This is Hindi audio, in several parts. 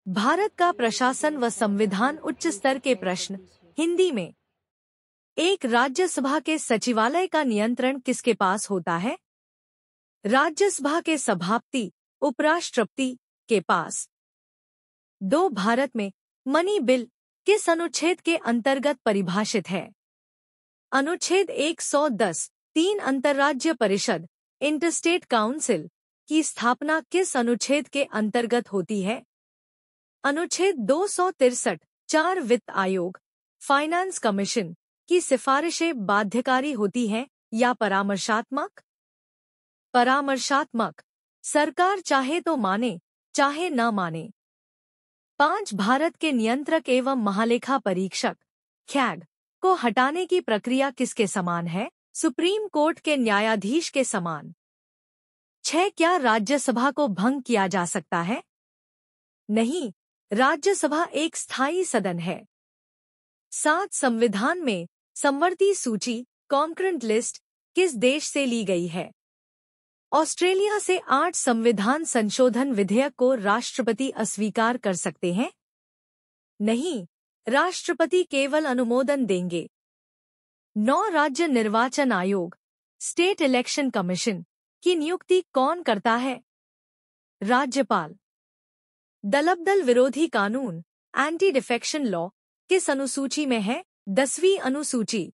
भारत का प्रशासन व संविधान उच्च स्तर के प्रश्न हिंदी में। एक राज्यसभा के सचिवालय का नियंत्रण किसके पास होता है? राज्यसभा के सभापति उपराष्ट्रपति के पास। दो भारत में मनी बिल किस अनुच्छेद के अंतर्गत परिभाषित है? अनुच्छेद 110 3 अंतर्राज्य परिषद इंटरस्टेट काउंसिल की स्थापना किस अनुच्छेद के अंतर्गत होती है? अनुच्छेद 263 4 वित्त आयोग फाइनेंस कमीशन की सिफारिशें बाध्यकारी होती हैं या परामर्शात्मक? परामर्शात्मक। सरकार चाहे तो माने चाहे न माने। 5 भारत के नियंत्रक एवं महालेखा परीक्षक कैग को हटाने की प्रक्रिया किसके समान है? सुप्रीम कोर्ट के न्यायाधीश के समान। 6 क्या राज्यसभा को भंग किया जा सकता है? नहीं, राज्यसभा एक स्थायी सदन है। 7 संविधान में समवर्ती सूची कॉन्करेंट लिस्ट किस देश से ली गई है? ऑस्ट्रेलिया से। 8 संविधान संशोधन विधेयक को राष्ट्रपति अस्वीकार कर सकते हैं? नहीं, राष्ट्रपति केवल अनुमोदन देंगे। 9 राज्य निर्वाचन आयोग स्टेट इलेक्शन कमीशन की नियुक्ति कौन करता है? राज्यपाल। दलबदल विरोधी कानून एंटी डिफेक्शन लॉ किस अनुसूची में है? 10वीं अनुसूची।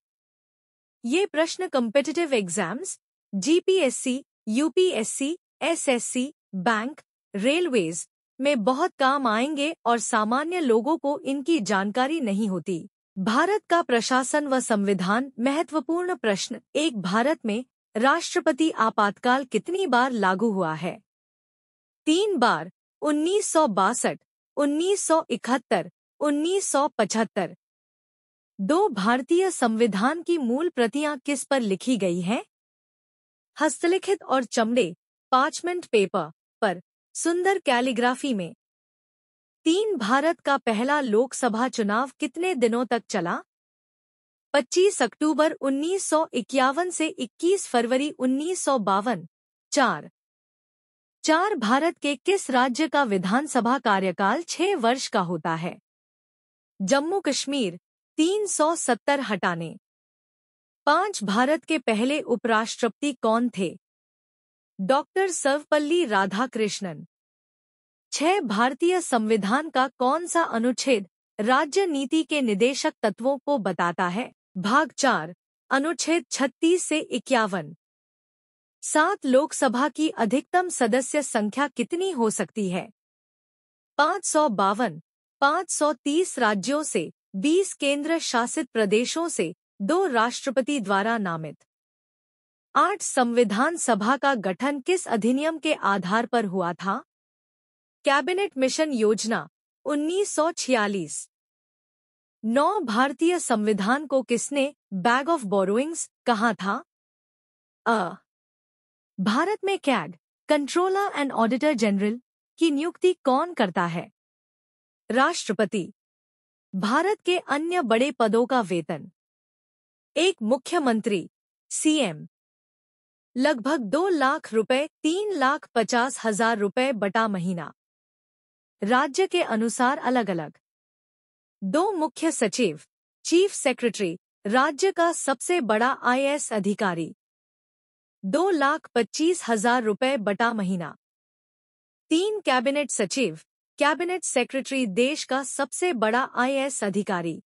ये प्रश्न competitive exams GPSC, UPSC, SSC, bank, railways में बहुत काम आएंगे और सामान्य लोगों को इनकी जानकारी नहीं होती। भारत का प्रशासन व संविधान महत्वपूर्ण प्रश्न। एक भारत में राष्ट्रपति आपातकाल कितनी बार लागू हुआ है? 3 बार। 1962, 1971, 1975। 2 भारतीय संविधान की मूल प्रतियां किस पर लिखी गई हैं? हस्तलिखित और चमड़े पार्चमेंट पेपर पर सुंदर कैलीग्राफी में। 3 भारत का पहला लोकसभा चुनाव कितने दिनों तक चला? 25 अक्टूबर 1951 से 21 फरवरी 1952। 4 भारत के किस राज्य का विधानसभा कार्यकाल 6 वर्ष का होता है? जम्मू कश्मीर। 370 हटाने। 5 भारत के पहले उपराष्ट्रपति कौन थे? डॉक्टर सर्वपल्ली राधाकृष्णन। 6 भारतीय संविधान का कौन सा अनुच्छेद राज्य नीति के निदेशक तत्वों को बताता है? भाग 4 अनुच्छेद 36 से 51। 7 लोकसभा की अधिकतम सदस्य संख्या कितनी हो सकती है? 552। 530 राज्यों से 20 केंद्र शासित प्रदेशों से 2 राष्ट्रपति द्वारा नामित। 8 संविधान सभा का गठन किस अधिनियम के आधार पर हुआ था? कैबिनेट मिशन योजना 1946। 9 भारतीय संविधान को किसने बैग ऑफ बोरोइंग्स कहा था? भारत में CAG controller and auditor general की नियुक्ति कौन करता है? राष्ट्रपति। भारत के अन्य बड़े पदों का वेतन। एक मुख्यमंत्री सीएम लगभग 2 लाख रुपए 3,50,000 रुपए बटा महीना। राज्य के अनुसार अलग अलग। 2 मुख्य सचिव चीफ सेक्रेटरी राज्य का सबसे बड़ा आईएएस अधिकारी। 2,25,000 रुपए बटा महीना। 3 कैबिनेट सचिव कैबिनेट सेक्रेटरी देश का सबसे बड़ा आईएएस अधिकारी।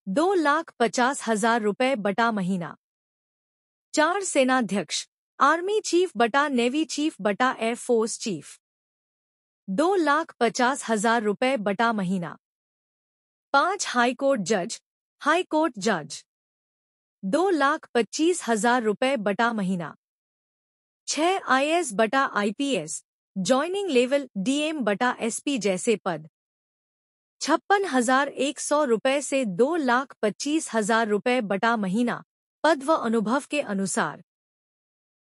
2,50,000 रुपए बटा महीना। 4 सेनाध्यक्ष आर्मी चीफ बटा नेवी चीफ बटा एयरफोर्स चीफ। 2,50,000 रुपए बटा महीना। 5 हाईकोर्ट जज 2,25,000 रुपए बटा महीना। 6 आईएएस बटा आईपीएस जॉइनिंग लेवल डीएम बटा एसपी जैसे पद। 56,100 रुपए से 2,25,000 रुपए बटा महीना पद व अनुभव के अनुसार।